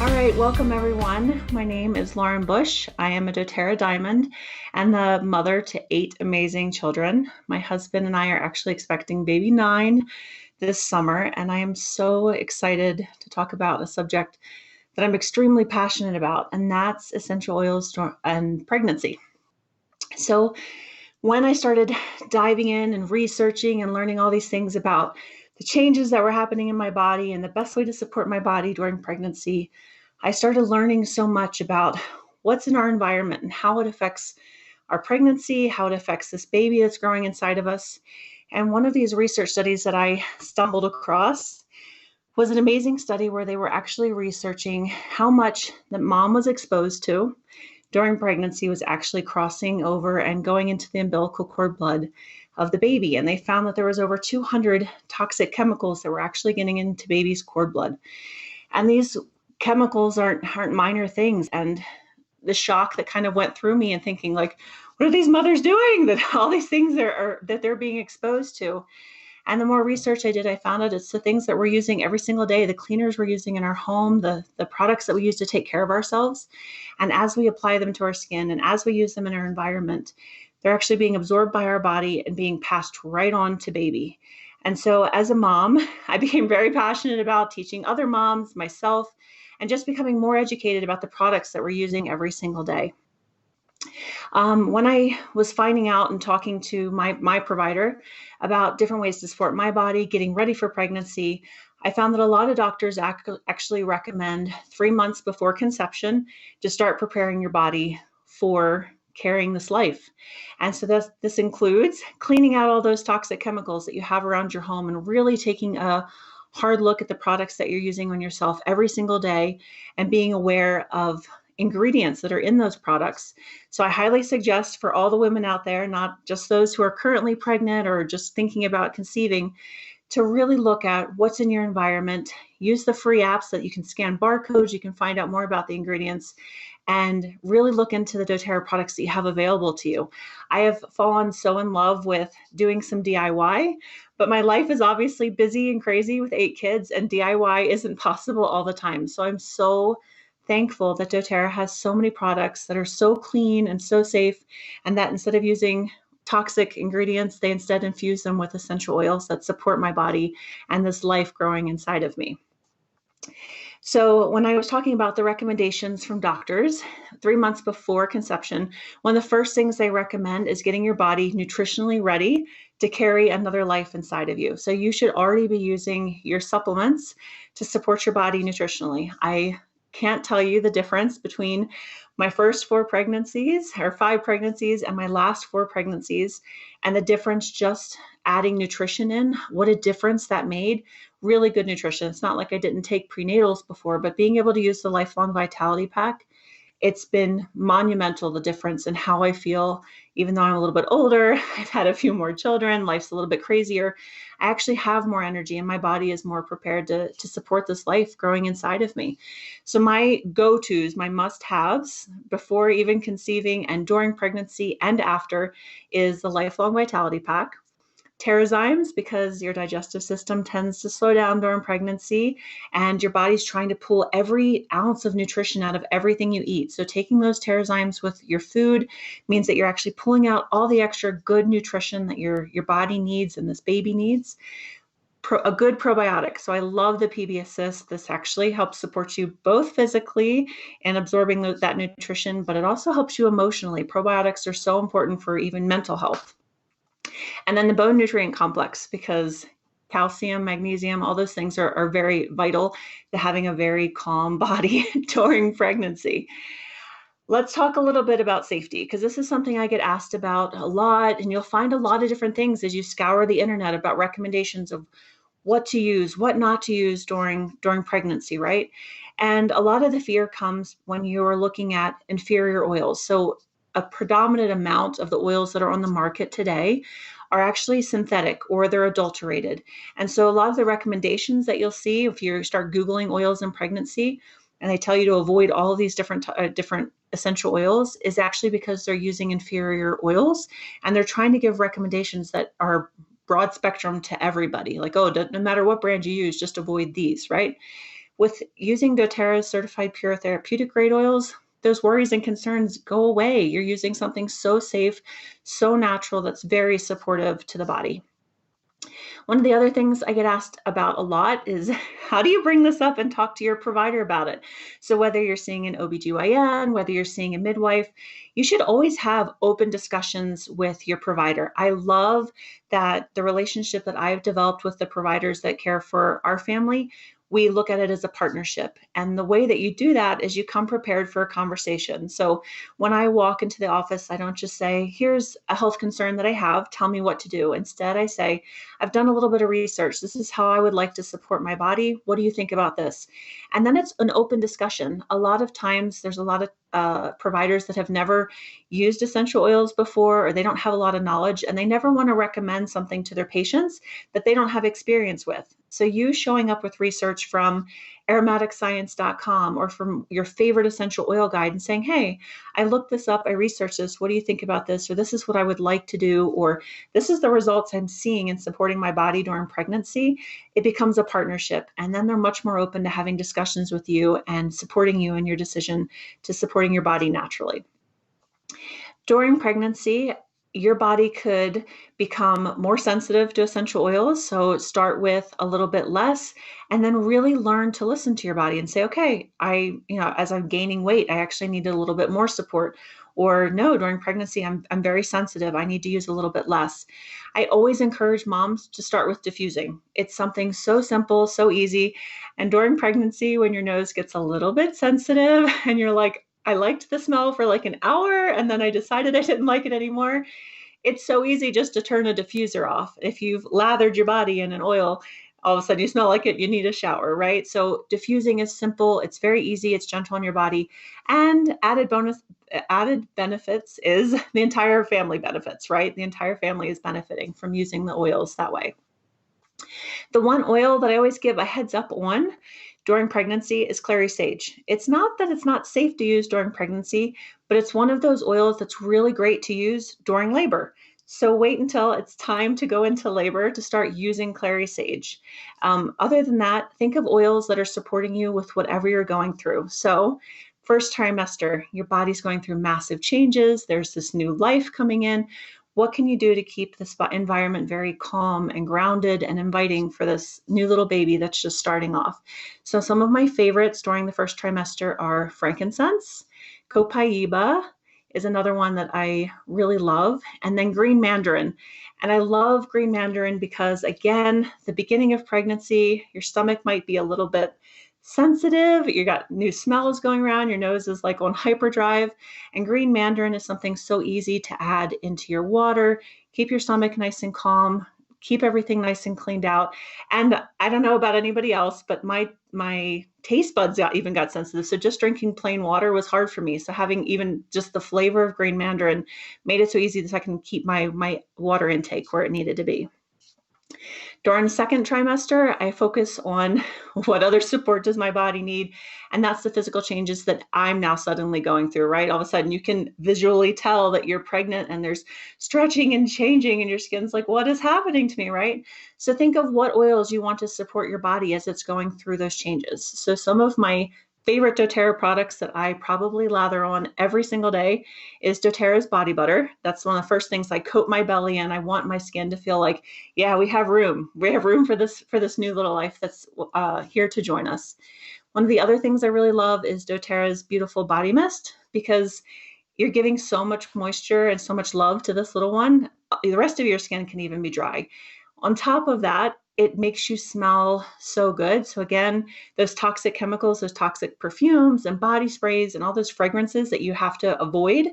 All right, welcome everyone. My name is Lauren Busch. I am a doTERRA Diamond and the mother to 8 amazing children. My husband and I are actually expecting baby 9 this summer, and I am so excited to talk about a subject that I'm extremely passionate about, and that's essential oils and pregnancy. So when I started diving in and researching and learning all these things about the changes that were happening in my body and the best way to support my body during pregnancy, I started learning so much about what's in our environment and how it affects our pregnancy, how it affects this baby that's growing inside of us. And one of these research studies that I stumbled across was an amazing study where they were actually researching how much that mom was exposed to during pregnancy was actually crossing over and going into the umbilical cord blood of the baby. And they found that there was over 200 toxic chemicals that were actually getting into baby's cord blood. And these chemicals aren't minor things. And the shock that kind of went through me and thinking, like, what are these mothers doing that all these things are that they're being exposed to? And the more research I did, I found out it's the things that we're using every single day, the cleaners we're using in our home, the products that we use to take care of ourselves. And as we apply them to our skin and as we use them in our environment, they're actually being absorbed by our body and being passed right on to baby. And so as a mom, I became very passionate about teaching other moms, myself, and just becoming more educated about the products that we're using every single day. When I was finding out and talking to my provider about different ways to support my body, getting ready for pregnancy, I found that a lot of doctors actually recommend 3 months before conception to start preparing your body for carrying this life. And so this includes cleaning out all those toxic chemicals that you have around your home and really taking a hard look at the products that you're using on yourself every single day and being aware of ingredients that are in those products. So I highly suggest for all the women out there, not just those who are currently pregnant or just thinking about conceiving, to really look at what's in your environment. Use the free apps that you can scan barcodes, you can find out more about the ingredients, and really look into the doTERRA products that you have available to you. I have fallen so in love with doing some DIY, but my life is obviously busy and crazy with 8 kids, and DIY isn't possible all the time. So I'm so thankful that doTERRA has so many products that are so clean and so safe, and that instead of using toxic ingredients, they instead infuse them with essential oils that support my body and this life growing inside of me. So when I was talking about the recommendations from doctors 3 months before conception, one of the first things they recommend is getting your body nutritionally ready to carry another life inside of you. So you should already be using your supplements to support your body nutritionally. I can't tell you the difference between my first 4 pregnancies or 5 pregnancies and my last 4 pregnancies, and the difference just adding nutrition in, what a difference that made. Really good nutrition. It's not like I didn't take prenatals before, but being able to use the Lifelong Vitality Pack, it's been monumental, the difference in how I feel. Even though I'm a little bit older, I've had a few more children, life's a little bit crazier, I actually have more energy and my body is more prepared to support this life growing inside of me. So my go-tos, my must-haves before even conceiving and during pregnancy and after is the Lifelong Vitality Pack, Terrazymes, because your digestive system tends to slow down during pregnancy and your body's trying to pull every ounce of nutrition out of everything you eat. So taking those Terrazymes with your food means that you're actually pulling out all the extra good nutrition that your body needs and this baby needs. A good probiotic. So I love the PB Assist. This actually helps support you both physically and absorbing that nutrition, but it also helps you emotionally. Probiotics are so important for even mental health. And then the bone nutrient complex, because calcium, magnesium, all those things are very vital to having a very calm body during pregnancy. Let's talk a little bit about safety, because this is something I get asked about a lot, and you'll find a lot of different things as you scour the internet about recommendations of what to use, what not to use during pregnancy, right? And a lot of the fear comes when you're looking at inferior oils. So a predominant amount of the oils that are on the market today are actually synthetic or they're adulterated. And so a lot of the recommendations that you'll see if you start Googling oils in pregnancy and they tell you to avoid all of these different essential oils is actually because they're using inferior oils and they're trying to give recommendations that are broad spectrum to everybody. Like, oh, no matter what brand you use, just avoid these, right? With using doTERRA's certified pure therapeutic grade oils, those worries and concerns go away. You're using something so safe, so natural, that's very supportive to the body. One of the other things I get asked about a lot is how do you bring this up and talk to your provider about it? So whether you're seeing an OBGYN, whether you're seeing a midwife, you should always have open discussions with your provider. I love that the relationship that I've developed with the providers that care for our family, we look at it as a partnership. And the way that you do that is you come prepared for a conversation. So when I walk into the office, I don't just say, here's a health concern that I have, tell me what to do. Instead, I say, I've done a little bit of research. This is how I would like to support my body. What do you think about this? And then it's an open discussion. A lot of times there's a lot of providers that have never used essential oils before, or they don't have a lot of knowledge, and they never want to recommend something to their patients that they don't have experience with. So you showing up with research from aromaticscience.com or from your favorite essential oil guide and saying, hey, I looked this up, I researched this, what do you think about this? Or this is what I would like to do, or this is the results I'm seeing in supporting my body during pregnancy. It becomes a partnership. And then they're much more open to having discussions with you and supporting you in your decision to supporting your body naturally. During pregnancy, your body could become more sensitive to essential oils. So start with a little bit less and then really learn to listen to your body and say, okay, as I'm gaining weight, I actually need a little bit more support. Or no, during pregnancy, I'm very sensitive. I need to use a little bit less. I always encourage moms to start with diffusing. It's something so simple, so easy. And during pregnancy, when your nose gets a little bit sensitive and you're like, I liked the smell for like an hour and then I decided I didn't like it anymore. It's so easy just to turn a diffuser off. If you've lathered your body in an oil, all of a sudden you smell like it, you need a shower, right? So diffusing is simple, it's very easy, it's gentle on your body. And added benefits is the entire family benefits, right? The entire family is benefiting from using the oils that way. The one oil that I always give a heads up on during pregnancy is clary sage. It's not that it's not safe to use during pregnancy, but it's one of those oils that's really great to use during labor. So wait until it's time to go into labor to start using clary sage. Other than that, think of oils that are supporting you with whatever you're going through. So first trimester, your body's going through massive changes. There's this new life coming in. What can you do to keep this environment very calm and grounded and inviting for this new little baby that's just starting off? So some of my favorites during the first trimester are frankincense. Copaiba is another one that I really love, and then green mandarin. And I love green mandarin because, again, the beginning of pregnancy, your stomach might be a little bit sensitive, you got new smells going around, your nose is like on hyperdrive, and green mandarin is something so easy to add into your water, keep your stomach nice and calm, keep everything nice and cleaned out. And I don't know about anybody else, but my taste buds even got sensitive. So just drinking plain water was hard for me. So having even just the flavor of green mandarin made it so easy that I can keep my water intake where it needed to be. During the second trimester, I focus on what other support does my body need, and that's the physical changes that I'm now suddenly going through, right? All of a sudden you can visually tell that you're pregnant and there's stretching and changing and your skin's like, what is happening to me, right? So think of what oils you want to support your body as it's going through those changes. So some of my favorite doTERRA products that I probably lather on every single day is doTERRA's body butter. That's one of the first things I coat my belly in. I want my skin to feel like, yeah, we have room. We have room for this new little life that's here to join us. One of the other things I really love is doTERRA's beautiful body mist, because you're giving so much moisture and so much love to this little one. The rest of your skin can even be dry. On top of that, it makes you smell so good. So again, those toxic chemicals, those toxic perfumes and body sprays and all those fragrances that you have to avoid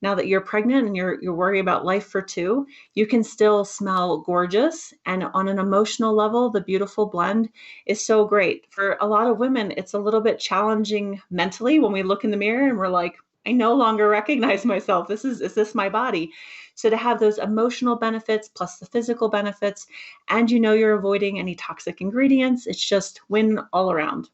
now that you're pregnant and you're worried about life for two, you can still smell gorgeous. And on an emotional level, the beautiful blend is so great. For a lot of women, it's a little bit challenging mentally when we look in the mirror and we're like, I no longer recognize myself. Is this my body? So to have those emotional benefits plus the physical benefits, and you're avoiding any toxic ingredients, it's just win all around.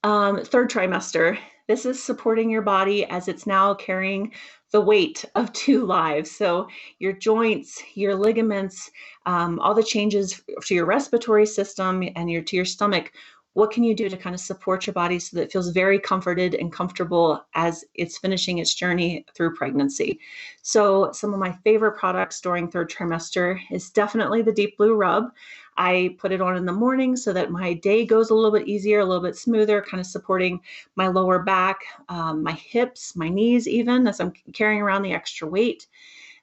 Third trimester, this is supporting your body as it's now carrying the weight of two lives. So your joints, your ligaments, all the changes to your respiratory system and to your stomach what can you do to kind of support your body so that it feels very comforted and comfortable as it's finishing its journey through pregnancy? So some of my favorite products during third trimester is definitely the Deep Blue Rub. I put it on in the morning so that my day goes a little bit easier, a little bit smoother, kind of supporting my lower back, my hips, my knees, even as I'm carrying around the extra weight.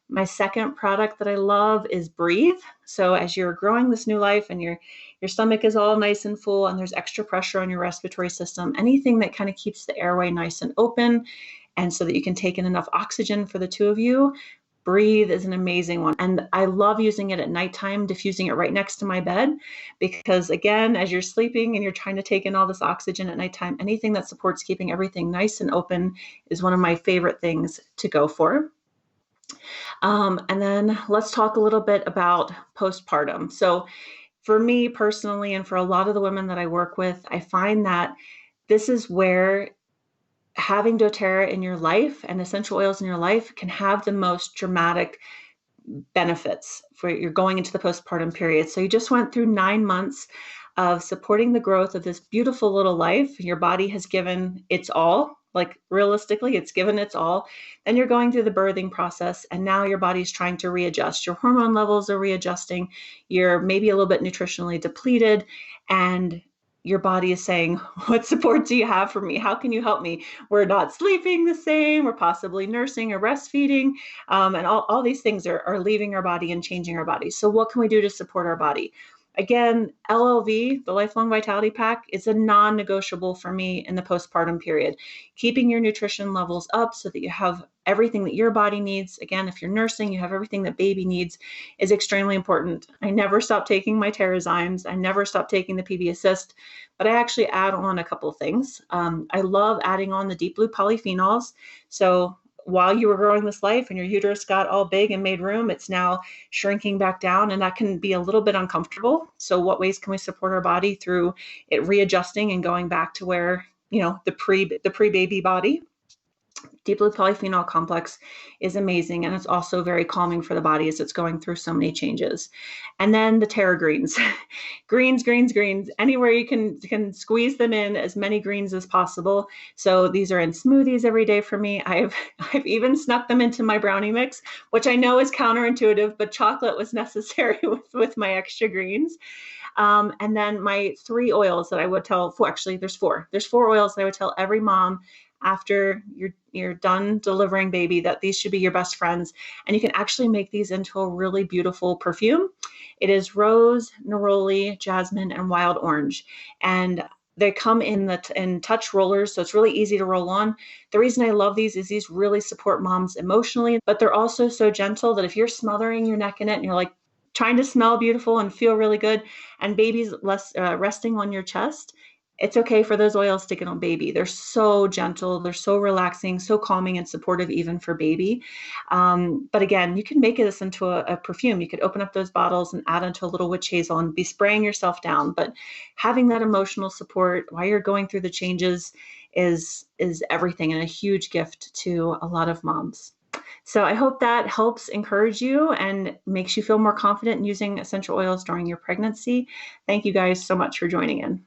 My second product that I love is Breathe. So as you're growing this new life and your stomach is all nice and full and there's extra pressure on your respiratory system, anything that kind of keeps the airway nice and open and so that you can take in enough oxygen for the two of you, Breathe is an amazing one. And I love using it at nighttime, diffusing it right next to my bed, because again, as you're sleeping and you're trying to take in all this oxygen at nighttime, anything that supports keeping everything nice and open is one of my favorite things to go for. And then let's talk a little bit about postpartum. So for me personally, and for a lot of the women that I work with, I find that this is where having doTERRA in your life and essential oils in your life can have the most dramatic benefits for you're going into the postpartum period. So you just went through 9 months of supporting the growth of this beautiful little life. Your body has given its all, like realistically, it's given its all. Then you're going through the birthing process, and now your body's trying to readjust. Your hormone levels are readjusting. You're maybe a little bit nutritionally depleted, and your body is saying, what support do you have for me? How can you help me? We're not sleeping the same. We're possibly nursing or breastfeeding. And all these things are leaving our body and changing our body. So what can we do to support our body? Again, LLV, the Lifelong Vitality Pack, is a non-negotiable for me in the postpartum period. Keeping your nutrition levels up so that you have everything that your body needs. Again, if you're nursing, you have everything that baby needs is extremely important. I never stop taking my Terrazymes. I never stop taking the PB Assist, but I actually add on a couple of things. I love adding on the Deep Blue polyphenols. So while you were growing this life and your uterus got all big and made room, it's now shrinking back down, and that can be a little bit uncomfortable. So what ways can we support our body through it readjusting and going back to where, the pre-baby body? Deep Blue Polyphenol Complex is amazing, and it's also very calming for the body as it's going through so many changes. And then the Terra Greens. Greens, greens, greens. Anywhere you can squeeze them in, as many greens as possible. So these are in smoothies every day for me. I've even snuck them into my brownie mix, which I know is counterintuitive, but chocolate was necessary with my extra greens. And then my 3 oils that I would tell, actually there's 4. There's 4 oils that I would tell every mom after you're done delivering baby that these should be your best friends. And you can actually make these into a really beautiful perfume. It is rose, neroli, jasmine, and wild orange. And they come in touch rollers, so it's really easy to roll on. The reason I love these is these really support moms emotionally, but they're also so gentle that if you're smothering your neck in it and you're like trying to smell beautiful and feel really good, and baby's less resting on your chest, it's okay for those oils to get on baby. They're so gentle, they're so relaxing, so calming and supportive even for baby. But again, you can make this into a perfume. You could open up those bottles and add into a little witch hazel and be spraying yourself down. But having that emotional support while you're going through the changes is everything, and a huge gift to a lot of moms. So I hope that helps encourage you and makes you feel more confident in using essential oils during your pregnancy. Thank you guys so much for joining in.